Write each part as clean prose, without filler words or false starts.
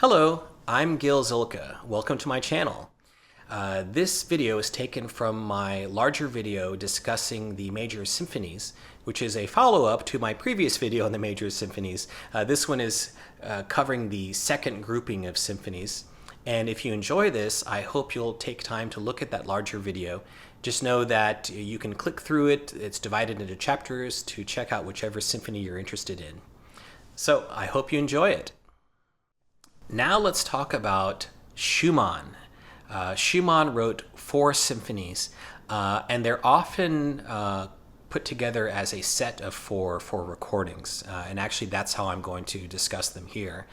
Hello, I'm Gil Zilkha. Welcome to my channel. This video is taken from my larger video discussing the major symphonies, which is a follow-up to my previous video on the major symphonies. This one is covering the second grouping of symphonies. And if you enjoy this, I hope you'll take time to look at that larger video. Just know that you can click through it. It's divided into chapters to check out whichever symphony you're interested in. So I hope you enjoy it. Now let's talk about Schumann. Schumann wrote 4 symphonies, and they're often put together as a set of four recordings. And actually, that's how I'm going to discuss them here.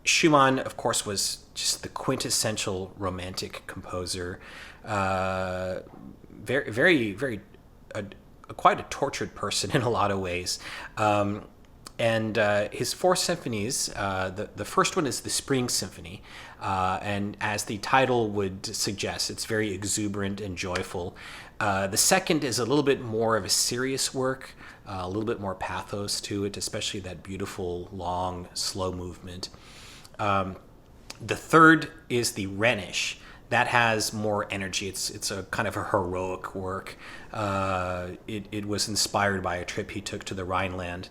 Schumann, of course, was just the quintessential romantic composer. Quite a tortured person in a lot of ways. And his 4 symphonies, the first one is the Spring Symphony, and as the title would suggest, it's very exuberant and joyful. The second is a little bit more of a serious work, a little bit more pathos to it, especially that beautiful, long, slow movement. The third is the Rhenish. That has more energy. It's a kind of a heroic work. It was inspired by a trip he took to the Rhineland.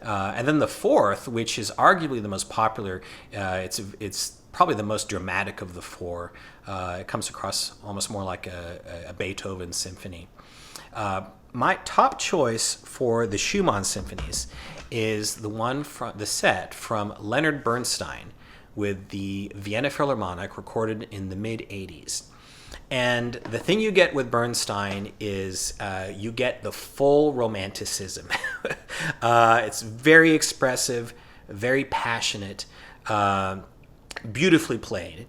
And then the fourth, which is arguably the most popular, it's probably the most dramatic of the 4. It comes across almost more like a Beethoven symphony. My top choice for the Schumann symphonies is the set from Leonard Bernstein with the Vienna Philharmonic, recorded in the mid-'80s. And the thing you get with Bernstein is you get the full romanticism. It's very expressive, very passionate, beautifully played,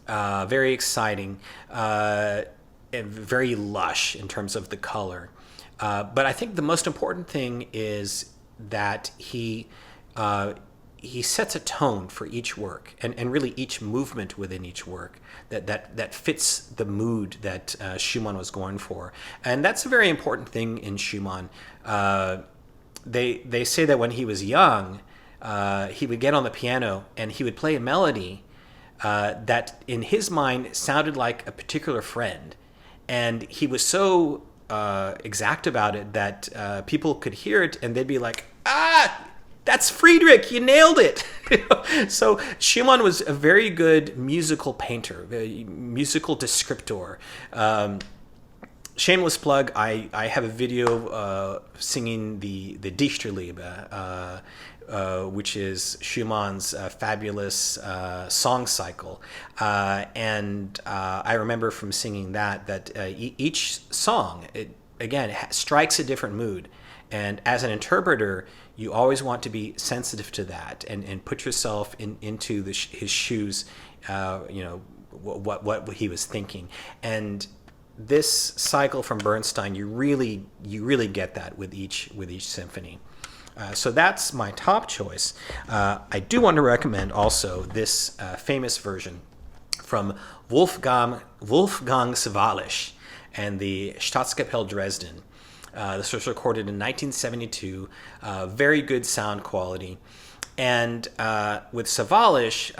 very exciting, and very lush in terms of the color. But I think the most important thing is that he sets a tone for each work, and really each movement within each work that fits the mood that Schumann was going for. And that's a very important thing in Schumann. They say that when he was young, he would get on the piano and he would play a melody that in his mind sounded like a particular friend. And he was so exact about it that people could hear it and they'd be like, "Ah! That's Friedrich, you nailed it." So Schumann was a very good musical painter, a musical descriptor. Shameless plug, I have a video singing the Dichterliebe, which is Schumann's fabulous song cycle. And I remember from singing that each song, again, strikes a different mood. And as an interpreter, you always want to be sensitive to that and put yourself into his shoes, what he was thinking. And this cycle from Bernstein, you really get that with each symphony. So that's my top choice. I do want to recommend also this famous version from Wolfgang Sawallisch and the Staatskapelle Dresden. This was recorded in 1972, very good sound quality. And with Sawallisch,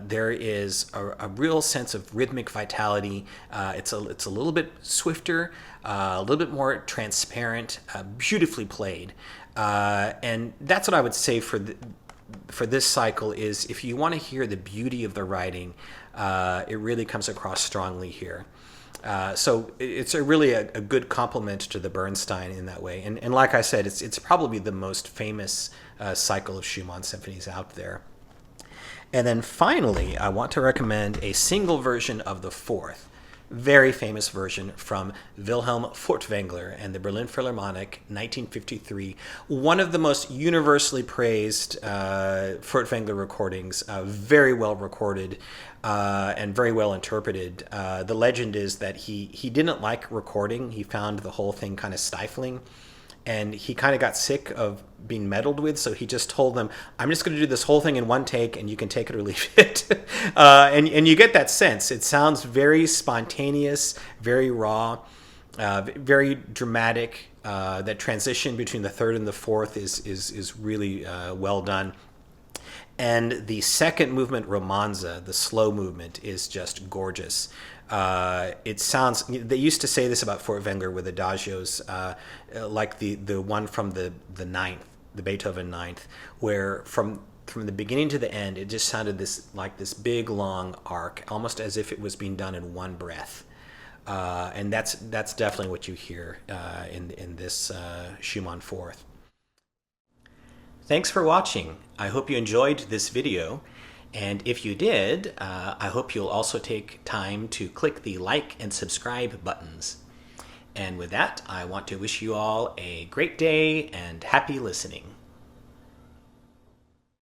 there is a real sense of rhythmic vitality. It's a little bit swifter, a little bit more transparent, beautifully played. And that's what I would say for this cycle is if you want to hear the beauty of the writing, it really comes across strongly here. So it's really a good complement to the Bernstein in that way. And like I said, it's probably the most famous cycle of Schumann symphonies out there. And then finally, I want to recommend a single version of the 4th, very famous version from Wilhelm Furtwängler and the Berlin Philharmonic, 1953. One of the most universally praised Furtwängler recordings, very well recorded and very well interpreted. The legend is that he didn't like recording. He found the whole thing kind of stifling. And he kind of got sick of being meddled with, so he just told them, "I'm just going to do this whole thing in one take, and you can take it or leave it." And you get that sense. It sounds very spontaneous, very raw, very dramatic. That transition between the 3rd and the 4th is really well done. And the second movement, Romanza, the slow movement, is just gorgeous. It sounds, they used to say this about Furtwängler with adagios, like the one from the ninth, the Beethoven ninth, where from the beginning to the end, it just sounded like this big long arc, almost as if it was being done in one breath. And that's definitely what you hear in this Schumann fourth. Thanks for watching. I hope you enjoyed this video. And if you did, I hope you'll also take time to click the like and subscribe buttons. And with that, I want to wish you all a great day and happy listening.